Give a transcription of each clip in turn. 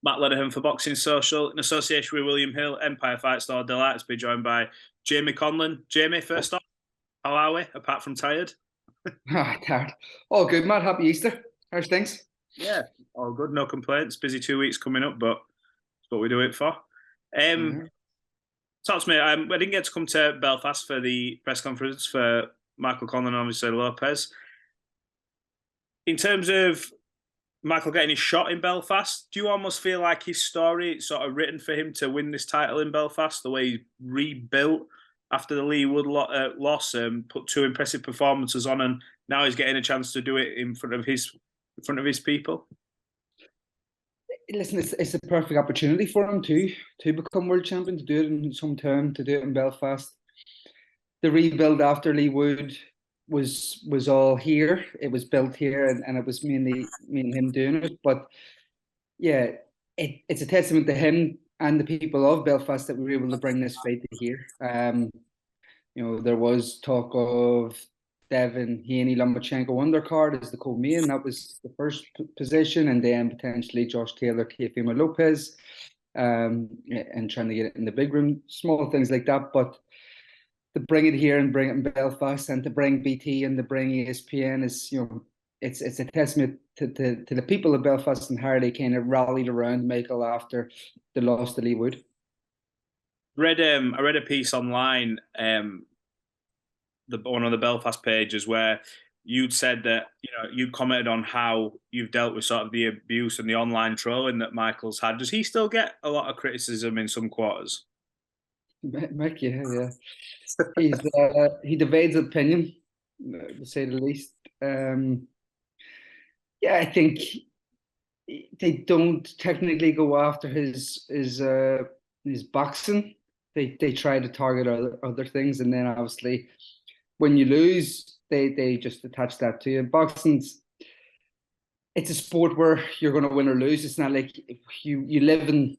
Matt Lenihan for Boxing Social, in association with William Hill, Empire Fight Store. Delighted to be joined by Jamie Conlan. Jamie, first off, how are we, apart from tired? Tired. All good, Matt. Happy Easter. How's things? Yeah, all good, no complaints. Busy 2 weeks coming up, but that's what we do it for. Um, Yeah. Talk to me. I didn't get to come to Belfast for the press conference for Michael Conlan and obviously Lopez. In terms of Michael getting his shot in Belfast, do you almost feel like his story is sort of written for him to win this title in Belfast, the way he rebuilt after the Leigh Wood loss and put two impressive performances on, and now he's getting a chance to do it in front of his people? Listen, it's a perfect opportunity for him to become world champion, to do it in some time, to do it in Belfast. The rebuild after Leigh Wood was all here. It was built here, and it was mainly me and him doing it. But yeah, it's a testament to him and the people of Belfast that we were able to bring this fight to here. There was talk of Devin Haney Lomachenko undercard as the co-main. That was the first position, and then potentially Josh Taylor, Teofimo Lopez, and trying to get it in the big room, small things like that. But to bring it here and bring it in Belfast, and to bring BT and to bring ESPN is, it's a testament to the people of Belfast and how they kind of rallied around Michael after the loss to Leigh Wood. I read a piece online, one of the Belfast pages, where you'd said that you commented on how you've dealt with sort of the abuse and the online trolling that Michael's had. Does he still get a lot of criticism in some quarters? Mike, yeah. He divides opinion, to say the least. Yeah, I think they don't technically go after his boxing. They try to target other things, and then obviously when you lose, they just attach that to you. Boxing's it's a sport where you're going to win or lose. It's not like you live and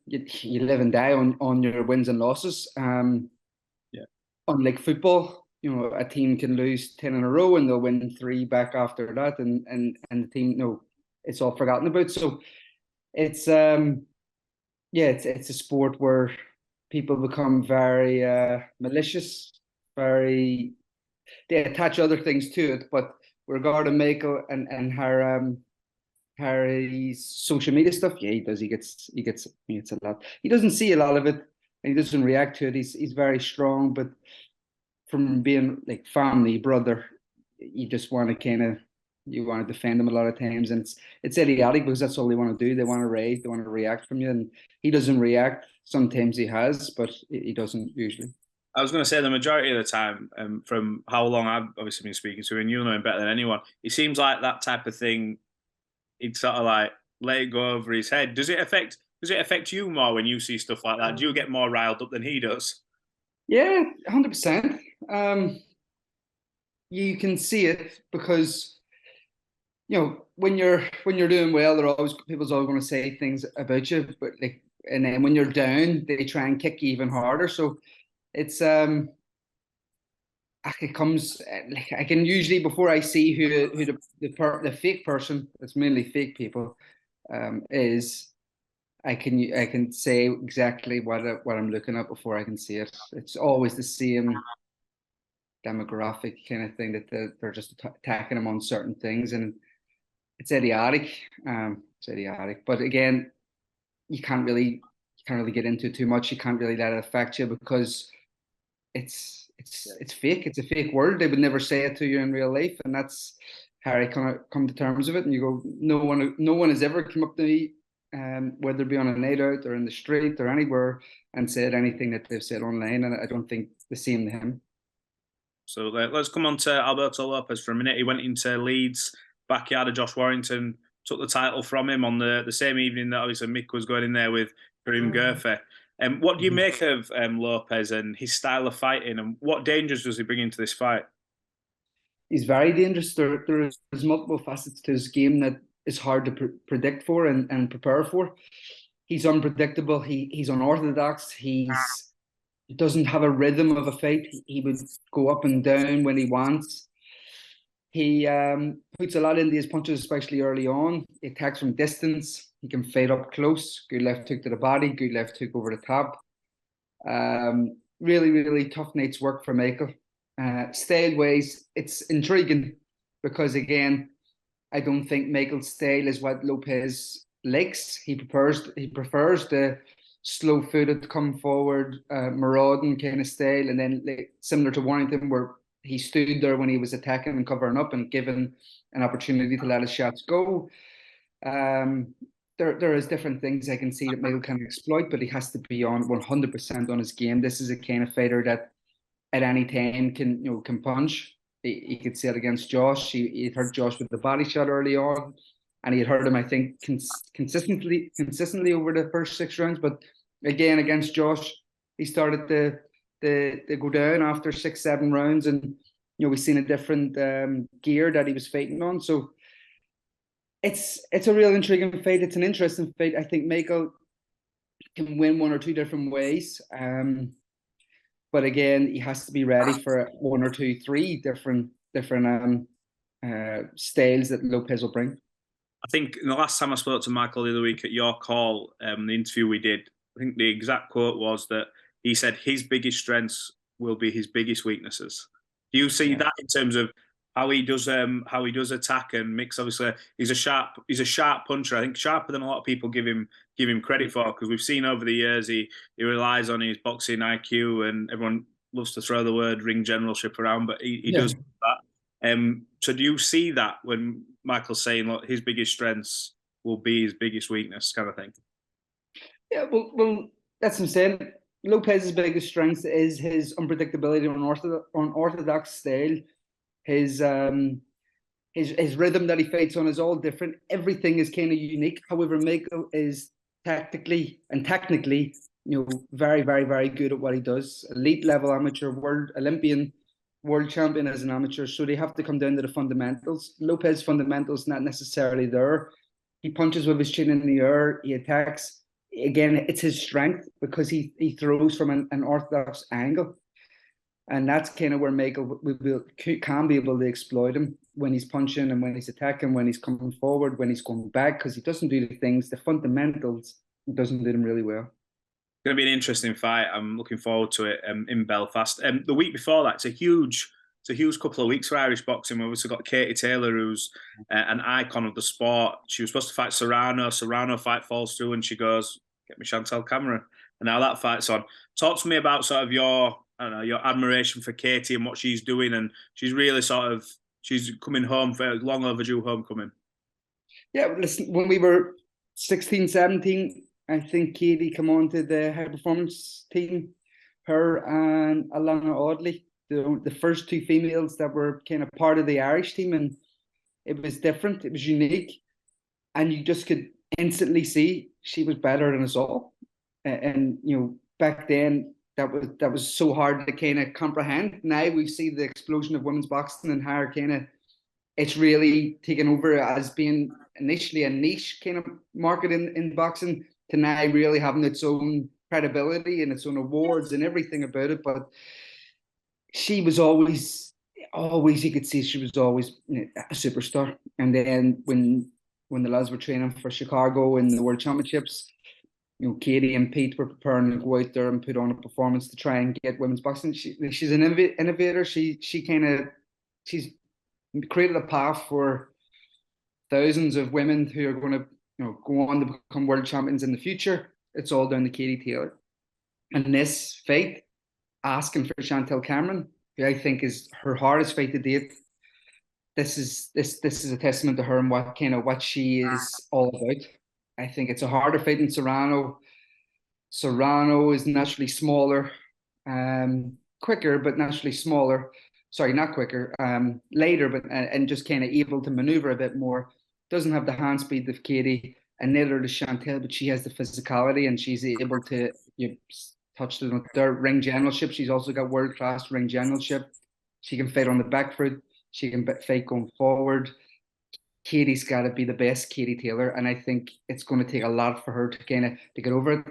die on your wins and losses. Yeah. Unlike football, a team can lose 10 in a row and they'll win 3 back after that, and the team, it's all forgotten about. So it's it's a sport where people become very malicious, they attach other things to it. But regarding Michael and Harry's social media stuff, yeah, he does. He gets a lot. He doesn't see a lot of it, and he doesn't react to it. He's very strong, but from being like family, brother, you just want to defend him a lot of times, and it's idiotic because that's all they want to do. They want to rage, they want to react from you, and he doesn't react. Sometimes he has, but he doesn't usually. I was going to say the majority of the time, from how long I've obviously been speaking to him, and you know him better than anyone, it seems like that type of thing, he'd sort of like let it go over his head. Does it affect you more when you see stuff like that? Do you get more riled up than he does? Yeah, 100%. You can see it because when you're doing well, people's always going to say things about you, but and then when you're down, they try and kick you even harder. So it's it comes like I can usually, before I see who the fake person, it's mainly fake people, is. I can say exactly what I'm looking at before I can see it. It's always the same demographic kind of thing, that they're just attacking them on certain things, and it's idiotic. It's idiotic. But again, you can't really get into it too much. You can't really let it affect you because it's fake. It's a fake world. They would never say it to you in real life, and that's how I come to terms with it. And you go, no one has ever come up to me, whether it be on a night out or in the street or anywhere, and said anything that they've said online, and I don't think the same to him. So let's come on to Alberto Lopez for a minute. He went into Leeds, backyard of Josh Warrington, took the title from him on the same evening that obviously Mick was going in there with Karim Gervonta. What do you make of Lopez and his style of fighting, and what dangers does he bring into this fight? He's very dangerous. There's multiple facets to his game that is hard to predict for and prepare for. He's unpredictable. He's unorthodox. He doesn't have a rhythm of a fight. He would go up and down when he wants. He puts a lot into his punches, especially early on. He attacks from distance. He can fight up close. Good left hook to the body. Good left hook over the top. Really, really tough night's work for Michael. Style ways, it's intriguing because again, I don't think Michael's style is what Lopez likes. He prefers the slow footed, come forward, marauding kind of style, and then similar to Warrington, where he stood there when he was attacking and covering up and given an opportunity to let his shots go. There is different things I can see that Michael can exploit, but he has to be on 100% on his game. This is a kind of fighter that at any time can punch. He could see it against Josh. He hurt Josh with the body shot early on, and he had hurt him, I think, consistently over the first 6 rounds. But again, against Josh, he started to go down after 6-7 rounds, and we've seen a different gear that he was fighting on. So it's a real intriguing fight. It's an interesting fight. I think Michael can win 1 or 2 different ways. But again, he has to be ready for 1 or 2, 3 different styles that Lopez will bring. I think the last time I spoke to Michael the other week at your call, the interview we did, I think the exact quote was that he said his biggest strengths will be his biggest weaknesses. Do you see that in terms of how he does attack and mix? Obviously, he's a sharp puncher. I think sharper than a lot of people give him credit for, because we've seen over the years he relies on his boxing IQ, and everyone loves to throw the word ring generalship around, but he does that. So do you see that when Michael's saying, look, his biggest strengths will be his biggest weakness, kind of thing? Yeah, well, that's what I'm saying. Lopez's biggest strength is his unpredictability on orthodox style. His rhythm that he fights on is all different. Everything is kind of unique. However, Michael is tactically and technically, very, very, very good at what he does. Elite level amateur, Olympian, world champion as an amateur. So they have to come down to the fundamentals. Lopez's fundamentals not necessarily there. He punches with his chin in the air. He attacks. Again, it's his strength because he throws from an orthodox angle. And that's kind of where Michael can be able to exploit him when he's punching and when he's attacking, when he's coming forward, when he's going back, because he doesn't do the fundamentals, he doesn't do them really well. It's going to be an interesting fight. I'm looking forward to it in Belfast. The week before that, it's a huge couple of weeks for Irish boxing. We've also got Katie Taylor, who's an icon of the sport. She was supposed to fight Serrano. Serrano fight falls through, and she goes, "Get me Chantel Cameron." And now that fight's on. Talk to me about sort of your admiration for Katie and what she's doing, and she's really she's coming home for a long overdue homecoming. Yeah, listen, when we were 16, 17, I think Katie came on to the high performance team. Her and Alana Audley, the first 2 females that were kind of part of the Irish team, and it was different, it was unique, and you just could instantly see she was better than us all. And back then, that was so hard to kind of comprehend. Now we see the explosion of women's boxing and how it's really taken over as being initially a niche kind of market in boxing, to now really having its own credibility and its own awards and everything about it. But she was always, you could see she was always a superstar. And then when the lads were training for Chicago in the World Championships, Katie and Pete were preparing to go out there and put on a performance to try and get women's boxing. She's an innovator. She's created a path for thousands of women who are going to go on to become world champions in the future. It's all down to Katie Taylor. And this fight, asking for Chantel Cameron, who I think is her hardest fight to date, this is a testament to her and what she is all about. I think it's a harder fight than Serrano. Serrano is naturally smaller, quicker, but naturally smaller. Sorry, not quicker, later, but and just kind of able to maneuver a bit more. Doesn't have the hand speed of Katie, and neither does Chantel, but she has the physicality, and she's able to touch the ring generalship. She's also got world-class ring generalship. She can fight on the back foot. She can fight going forward. Katie's got to be the best Katie Taylor, and I think it's going to take a lot for her to get over it.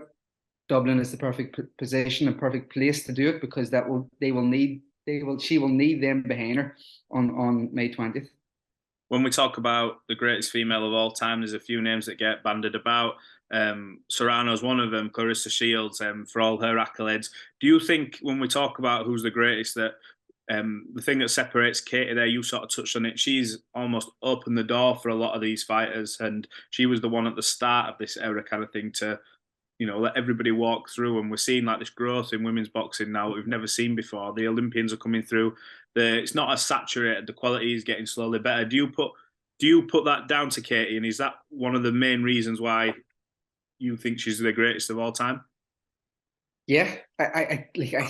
Dublin is the perfect position and perfect place to do it, because she will need them behind her on May 20th. when we talk about the greatest female of all time, there's a few names that get bandied about. Serrano's one of them, Clarissa Shields, for all her accolades. Do you think when we talk about who's the greatest, that the thing that separates Katie there, you sort of touched on it, she's almost opened the door for a lot of these fighters, and she was the one at the start of this era kind of thing to, let everybody walk through. And we're seeing like this growth in women's boxing now that we've never seen before. The Olympians are coming through. It's not as saturated. The quality is getting slowly better. Do you put that down to Katie? And is that one of the main reasons why you think she's the greatest of all time? Yeah, I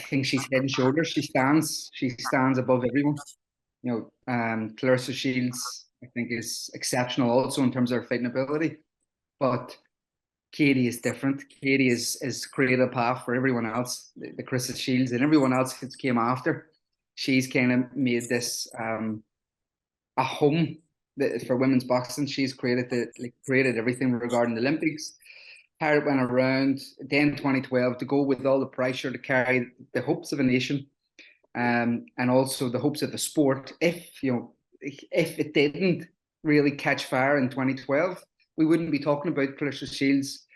think she's head and shoulders. She stands above everyone. Clarissa Shields, I think, is exceptional also in terms of her fighting ability. But Katie is different. Katie is created a path for everyone else. The Clarissa Shields and everyone else that came after. She's kind of made this a home for women's boxing. She's created everything regarding the Olympics. How it went around, then 2012, to go with all the pressure to carry the hopes of a nation, and also the hopes of the sport. If it didn't really catch fire in 2012, we wouldn't be talking about Clarissa Shields,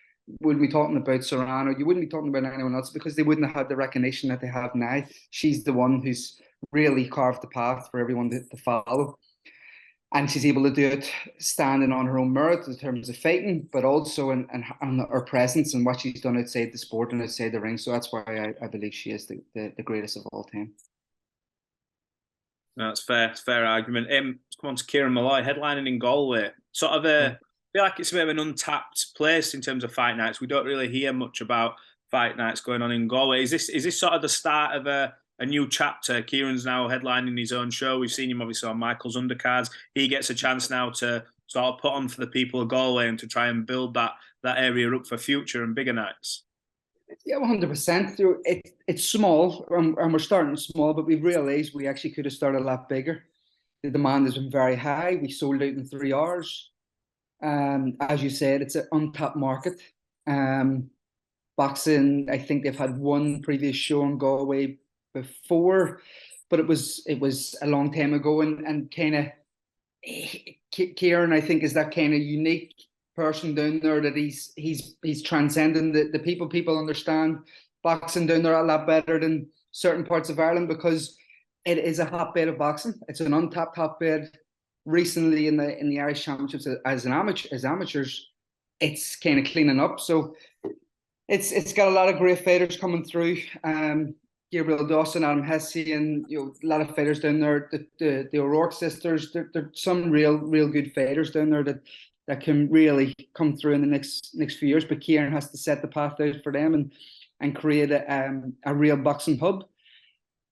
wouldn't be talking about Serrano, you wouldn't be talking about anyone else, because they wouldn't have had the recognition that they have now. She's the one who's really carved the path for everyone to follow. And she's able to do it standing on her own merit in terms of fighting, but also in her presence and what she's done outside the sport and outside the ring. So that's why I believe she is the greatest of all time. No, that's fair. It's a fair argument. Come on to Kieran Molloy, headlining in Galway. Sort of I feel like it's a bit of an untapped place in terms of fight nights. We don't really hear much about fight nights going on in Galway. Is this sort of the start of a new chapter? Kieran's now headlining his own show. We've seen him obviously on Michael's undercards. He gets a chance now to sort of put on for the people of Galway and to try and build that area up for future and bigger nights. Yeah, 100%. It's small, and we're starting small, but we've realised we actually could have started a lot bigger. The demand has been very high. We sold out in 3 hours. As you said, it's an untapped market. Boxing, I think they've had one previous show in Galway before, but it was a long time ago, and kind of Kieran, I think, is that kind of unique person down there, that he's transcending the people understand boxing down there a lot better than certain parts of Ireland, because it is a hotbed of boxing. It's an untapped hotbed. Recently in the Irish Championships as amateurs, it's kind of cleaning up. So it's got a lot of great fighters coming through. Gabriel Dawson, Adam Hesse, and a lot of fighters down there. The O'Rourke sisters, they're some real good fighters down there that can really come through in the next few years. But Kieran has to set the path out for them and create a real boxing hub.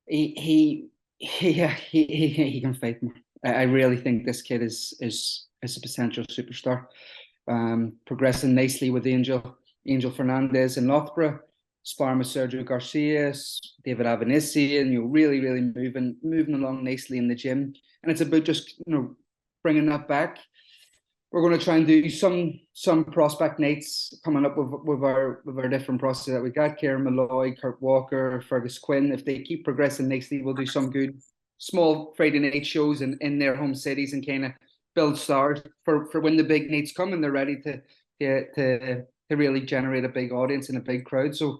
He can fight more. I really think this kid is a potential superstar. Progressing nicely with Angel Fernandez in Loughborough, sparring with Sergio Garcia, David Avanessi, and really moving along nicely in the gym. And it's about just bringing that back. We're going to try and do some prospect nights coming up with our different processes that we got. Kieran Molloy, Kurt Walker, Fergus Quinn. If they keep progressing nicely, we'll do some good small Friday night shows in their home cities and kind of build stars for when the big nights come and they're ready to really generate a big audience and a big crowd. So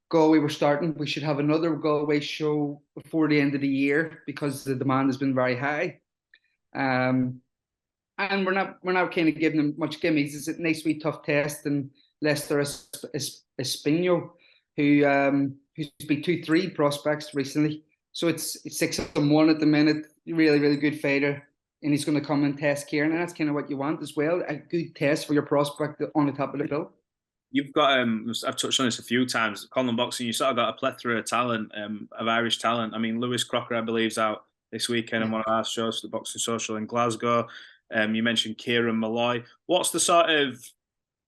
Galway, we're starting. We should have another Galway show before the end of the year because the demand has been very high. And we're not kind of giving them much gimmies. It's a nice wee tough test, and Leicester Espino, who's beat 2-3 prospects recently. So it's 6-1 at the minute. Really good fighter, and he's going to come and test Kieran, and that's kind of what you want as well. A good test for your prospect on the top of the bill. You've got I've touched on this a few times. Conlan Boxing, you sort of got a plethora of talent, of Irish talent. I mean, Lewis Crocker, I believe, is out this weekend on one of our shows, the Boxing Social in Glasgow. You mentioned Kieran Molloy. What's the sort of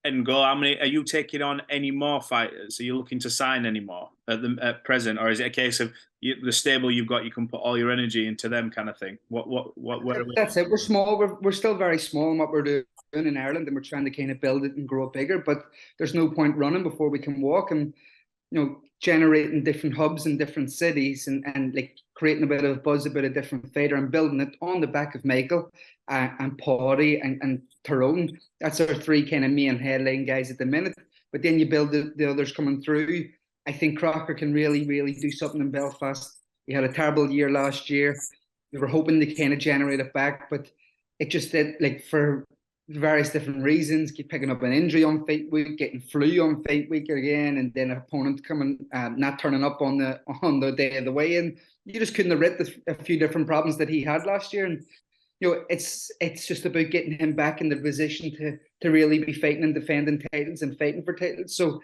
end goal? How many are you taking on? Any more fighters? Are you looking to sign any more at present, or is it a case of the stable you've got, you can put all your energy into them kind of thing? Where are we? That's it. We're small. We're still very small in what we're doing in Ireland, and we're trying to kind of build it and grow it bigger. But there's no point running before we can walk, and generating different hubs in different cities and like creating a bit of buzz about a different fighter and building it on the back of Michael and Paddy and Tyrone. That's our three kind of main headline guys at the minute. But then you build the others coming through. I think Crocker can really, really do something in Belfast. He had a terrible year last year. We were hoping to kind of generate it back, but it just did, like, for various different reasons, keep picking up an injury on fight week, getting flu on fight week again, and then an opponent coming not turning up on the day of the weigh-in. You just couldn't have writ a few different problems that he had last year, and it's just about getting him back in the position to really be fighting and defending titles and fighting for titles. So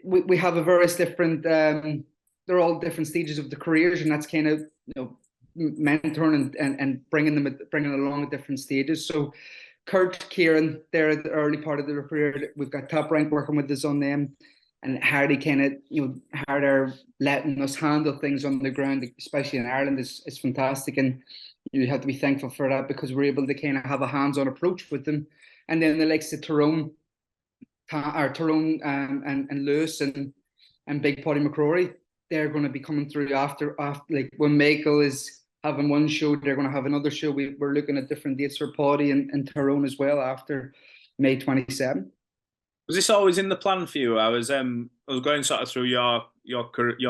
we have a various different. They're all different stages of the careers, and that's kind of mentoring and bringing along at different stages. So Kurt, Kieran, they're at the early part of their career. We've got Top Rank working with us on them, and Hardy kind of, how they're letting us handle things on the ground, especially in Ireland, is fantastic. And you have to be thankful for that, because we're able to kind of have a hands-on approach with them. And then the likes of Tyrone and Lewis and Big Paddy McCrory, they're going to be coming through after like when Michael is having one show, they're going to have another show. We're looking at different dates for Paddy and Tyrone as well after May 27. Was this always in the plan for you? I was going sort of through your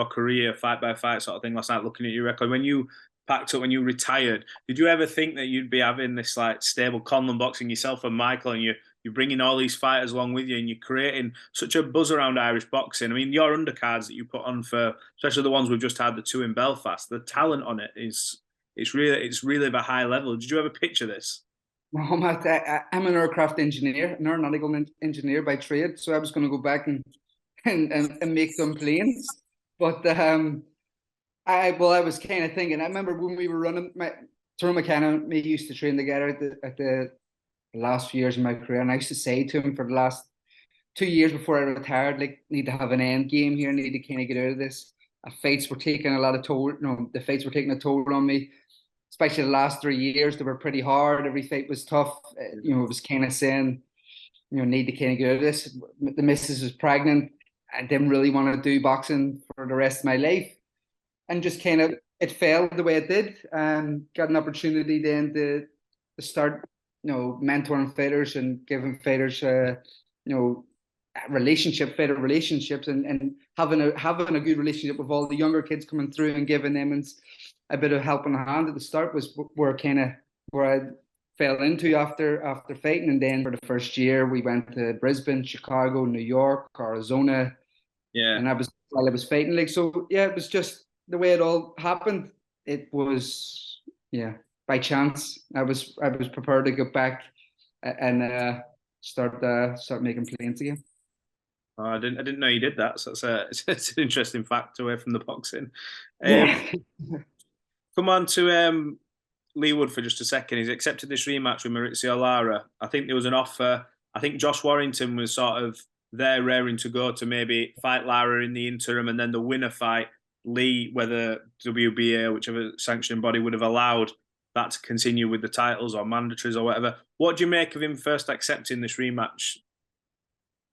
career fight by fight sort of thing last night, looking at your record. When you packed up, when you retired, did you ever think that you'd be having this like stable Conlan Boxing, yourself and Michael, and you're bringing all these fighters along with you, and you're creating such a buzz around Irish boxing? I mean, your undercards that you put on for, especially the ones we've just had, the two in Belfast, the talent on it it's really of a high level. Did you ever picture this? I'm an aircraft engineer, an aeronautical engineer by trade, so I was going to go back and make some planes. But I was kind of thinking. I remember when we were running, Tyrone McKenna and me used to train together at the last few years of my career, and I used to say to him for the last 2 years before I retired, like, need to have an end game here, need to kind of get out of this. Fights were taking a lot of toll. The fights were taking a toll on me, especially the last 3 years. They were pretty hard. Every fight was tough. It was kind of saying, need to kind of get out of this. The missus was pregnant. I didn't really want to do boxing for the rest of my life, and just kind of it fell the way it did. Got an opportunity then to start, mentoring fighters and giving fighters, fighter relationships, and having a good relationship with all the younger kids coming through and giving them a bit of helping hand at the start was where I fell into after fighting. And then for the first year we went to Brisbane, Chicago, New York, Arizona. Yeah. And I was fighting, like, so yeah, it was just the way it all happened. It was, yeah, by chance. I was prepared to go back and start making planes again. Oh, I didn't know you did that. So it's an interesting fact away from the boxing. Come on to Leigh Wood for just a second. He's accepted this rematch with Mauricio Lara. I think there was an offer. I think Josh Warrington was sort of there raring to go to maybe fight Lara in the interim, and then the winner fight Leigh, whether WBA or whichever sanctioning body would have allowed that to continue with the titles or mandatories or whatever. What do you make of him first accepting this rematch?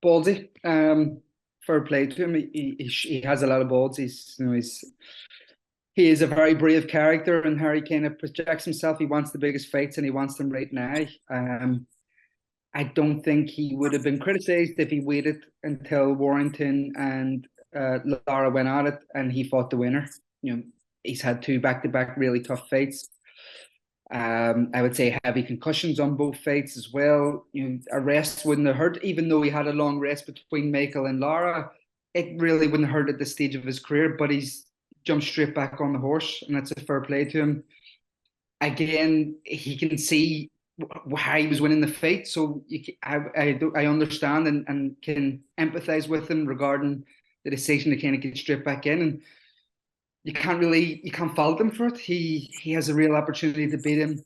Ballsy. Fair play to him. He has a lot of balls. He is a very brave character, and how he kind of projects himself. He wants the biggest fights, and he wants them right now. I don't think he would have been criticised if he waited until Warrington and Lara went at it and he fought the winner. He's had two back-to-back really tough fights. I would say heavy concussions on both fights as well. A rest wouldn't have hurt, even though he had a long rest between Michael and Lara. It really wouldn't hurt at this stage of his career, but he's jumped straight back on the horse, and that's a fair play to him. Again, he can see how he was winning the fight, so I understand and can empathise with him regarding the decision to kind of get straight back in. And you can't fault him for it. He has a real opportunity to beat him.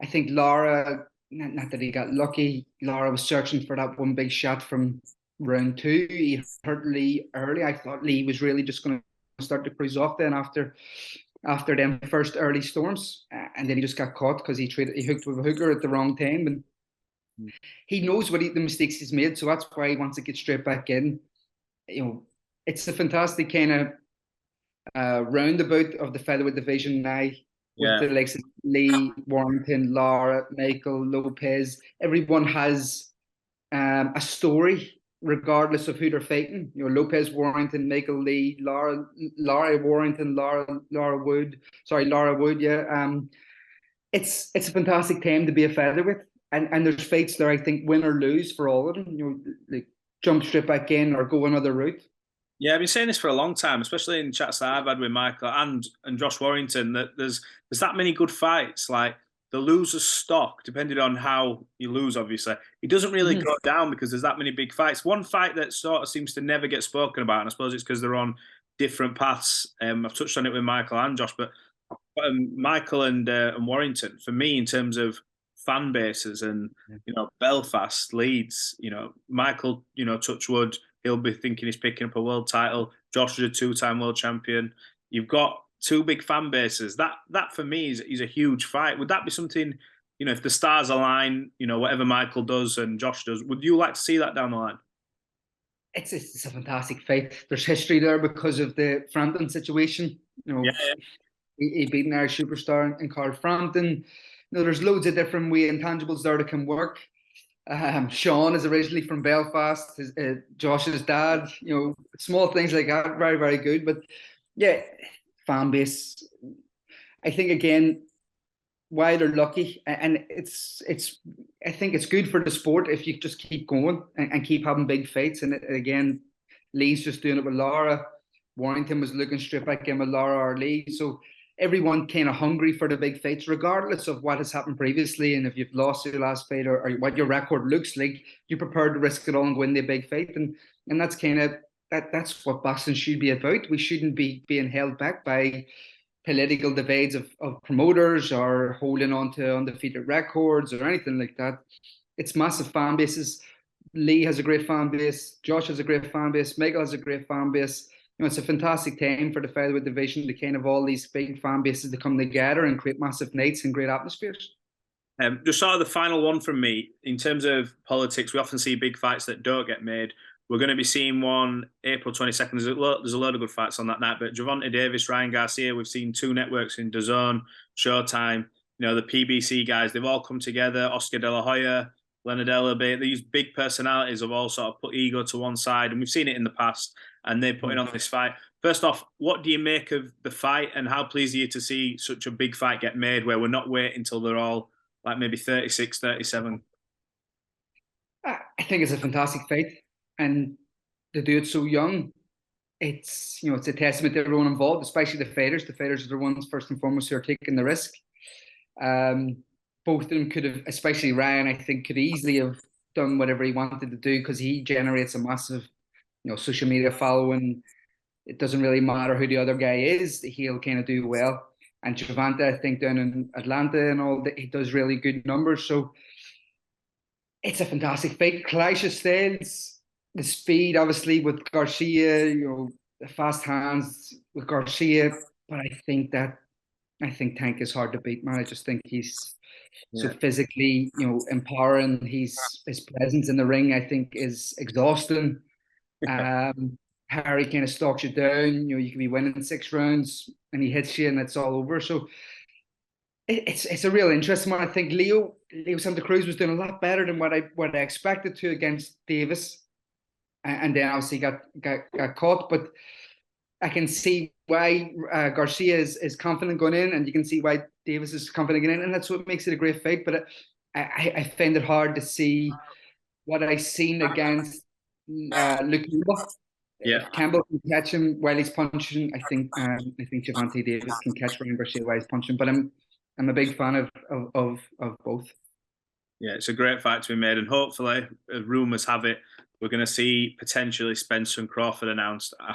I think Lara, not that he got lucky, Lara was searching for that one big shot from round 2. He hurt Leigh early. I thought Leigh was really just going to start to cruise off then after them first early storms, and then he just got caught because he hooked with a hooker at the wrong time, and he knows the mistakes he's made, so that's why he wants to get straight back in. it's a fantastic kind of roundabout of the featherweight division now, with the likes of Leigh, Warrington, Lara, Michael, Lopez. Everyone has a story, regardless of who they're fighting. You know, Lopez, Warrington, Michael, Leigh, Lara, Warrington, Lara-Wood. Sorry, Lara-Wood. Yeah. It's a fantastic time to be a featherweight, and there's fights there. I think win or lose for all of them. You know, like jump straight back in or go another route. Yeah, I've been saying this for a long time, especially in chats that I've had with Michael and Josh Warrington, that there's that many good fights. Like the loser's stock, depending on how you lose, obviously, it doesn't really go down because there's that many big fights. One fight that sort of seems to never get spoken about, and I suppose it's because they're on different paths. I've touched on it with Michael and Josh, but Michael and Warrington, for me, in terms of fan bases and Belfast, Leeds, Michael, Touchwood, he'll be thinking he's picking up a world title. Josh is a two-time world champion. You've got two big fan bases. That for me is a huge fight. Would that be something, if the stars align, whatever Michael does and Josh does, would you like to see that down the line? It's a fantastic fight. There's history there because of the Frampton situation. He beat an Irish superstar in Carl Frampton. There's loads of different intangibles there that can work. Sean is originally from Belfast. Josh's dad, small things like that, very, very good. But yeah, fan base. I think again, why they're lucky, and I think it's good for the sport if you just keep going and keep having big fights. And again, Leigh's just doing it with Lara. Warrington was looking straight back in with Lara or Leigh. So everyone kind of hungry for the big fights, regardless of what has happened previously. And if you've lost your last fight or what your record looks like, you're prepared to risk it all and win the big fight. And that's kind of that's what boxing should be about. We shouldn't be being held back by political divides of promoters or holding on to undefeated records or anything like that. It's massive fan bases. Leigh has a great fan base. Josh has a great fan base. Michael has a great fan base. It's a fantastic time for the featherweight division to kind of all these big fan bases to come together and create massive nights and great atmospheres. Just sort of the final one from me. In terms of politics, we often see big fights that don't get made. We're going to be seeing one April 22nd. There's a load of good fights on that night. But Gervonta Davis, Ryan Garcia, we've seen two networks in DAZN, Showtime, the PBC guys, they've all come together. Oscar De La Hoya, Leonard Ellerby, these big personalities have all sort of put ego to one side. And we've seen it in the past. And they're putting on this fight. First off, what do you make of the fight, and how pleased are you to see such a big fight get made where we're not waiting until they're all like maybe 36, 37? I think it's a fantastic fight, and to do it so young, it's a testament to everyone involved, especially the fighters. The fighters are the ones first and foremost who are taking the risk. Both of them could have, especially Ryan, I think, could easily have done whatever he wanted to do because he generates a massive social media following. It doesn't really matter who the other guy is, he'll kind of do well. And Gervonta, I think down in Atlanta and all that, he does really good numbers. So it's a fantastic fight. Clash styles, the speed, obviously, with Garcia, the fast hands with Garcia. But I think Tank is hard to beat, man. I just think he's so physically, empowering. His presence in the ring, I think, is exhausting. Harry kind of stalks you down. You can be winning 6 rounds and he hits you and it's all over. So it's a real interesting one. I think Leo Santa Cruz was doing a lot better than what I expected to against Davis, and then obviously got caught. But I can see why Garcia is confident going in, and you can see why Davis is confident going in, and that's what makes it a great fight. But I find it hard to see what I've seen against Luke Campbell. Yeah, Campbell can catch him while he's punching. I think Gervonta Davis can catch Ryan Garcia while he's punching. But I'm a big fan of both. Yeah, it's a great fight to be made, and hopefully, as rumours have it, we're going to see potentially Spence and Crawford announced. I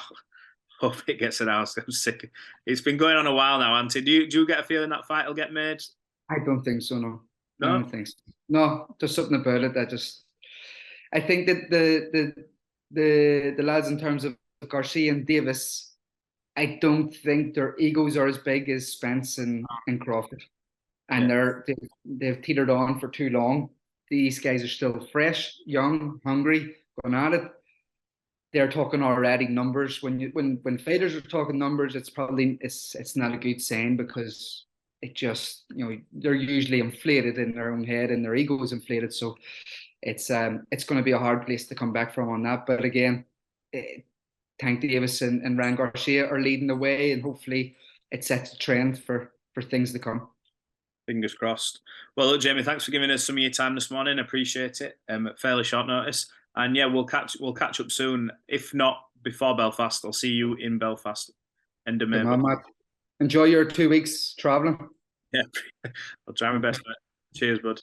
hope it gets announced. I'm sick. It's been going on a while now, Auntie. Do you get a feeling that fight will get made? I don't think so. No, no? I don't think so. No, there's something about it. I think that the lads in terms of Garcia and Davis, I don't think their egos are as big as Spence and Crawford, and they've teetered on for too long. These guys are still fresh, young, hungry, going at it. they're talking already numbers. When fighters are talking numbers, it's not a good sign, because it just, they're usually inflated in their own head and their ego is inflated. So it's going to be a hard place to come back from on that. But again, Tank Davis and Ryan Garcia are leading the way, and hopefully it sets a trend for things to come. Fingers crossed. Well, look, Jamie, thanks for giving us some of your time this morning. Appreciate it. At fairly short notice, and yeah, we'll catch up soon. If not before Belfast, I'll see you in Belfast. End of May. Matt. Enjoy your 2 weeks traveling. Yeah, I'll try my best. Mate. Cheers, bud.